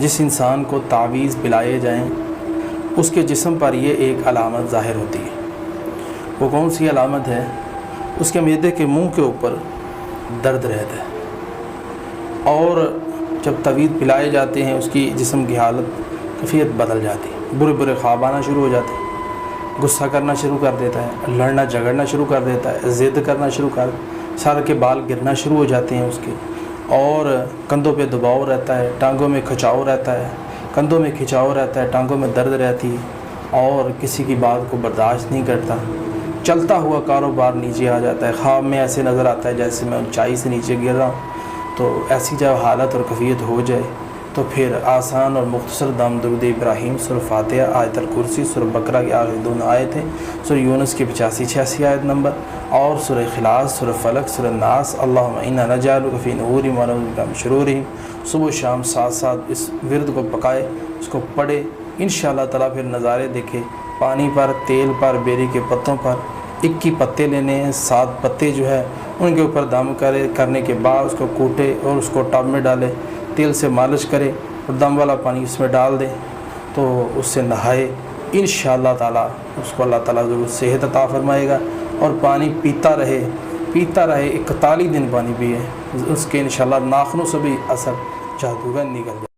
جس انسان کو تعویذ پلائے جائیں اس کے جسم پر یہ ایک علامت ظاہر ہوتی ہے۔ وہ کون سی علامت ہے؟ اس کے معدے کے منہ کے اوپر درد رہتا ہے، اور جب تعویذ پلائے جاتے ہیں اس کی جسم کی حالت کیفیت بدل جاتی ہے، برے برے خواب آنا شروع ہو جاتے ہیں، غصہ کرنا شروع کر دیتا ہے، لڑنا جھگڑنا شروع کر دیتا ہے، ضد کرنا شروع کر، سر کے بال گرنا شروع ہو جاتے ہیں اس کے، اور کندھوں پہ دباؤ رہتا ہے، ٹانگوں میں کھچاؤ رہتا ہے، کندھوں میں کھچاؤ رہتا ہے، ٹانگوں میں درد رہتی ہے، اور کسی کی بات کو برداشت نہیں کرتا، چلتا ہوا کاروبار نیچے آ جاتا ہے، خواب میں ایسے نظر آتا ہے جیسے میں اونچائی سے نیچے گر رہا ہوں۔ تو ایسی جب حالت اور کیفیت ہو جائے تو پھر آسان اور مختصر دم درود ابراہیم، سورہ فاتحہ، آیت الکرسی، سورہ بقرہ کی آخری دونوں آیتیں، سورہ یونس کی 85-86 آیت نمبر، اور سورہ اخلاص، سورہ فلق، سورہ ناس، اللہم انا نجعلک فی نحورہم ونعوذ بک من شرورہم، صبح و شام ساتھ ساتھ اس ورد کو پکائے، اس کو پڑھے، انشاءاللہ تعالیٰ پھر نظارے دیکھے۔ پانی پر، تیل پر، بیری کے پتوں پر 21 پتے لینے ہیں، 7 پتے جو ہے ان کے اوپر دم کرنے کے بعد اس کو کوٹے اور اس کو ٹب میں ڈالے، تیل سے مالش کرے اور دم والا پانی اس میں ڈال دے، تو اس سے نہائے، انشاءاللہ تعالیٰ اس کو اللہ تعالیٰ ضرور صحت عطا فرمائے گا، اور پانی پیتا رہے 41 دن پانی پیے، اس کے انشاءاللہ ناخنوں سے بھی اثر جادوگر نکل جائے۔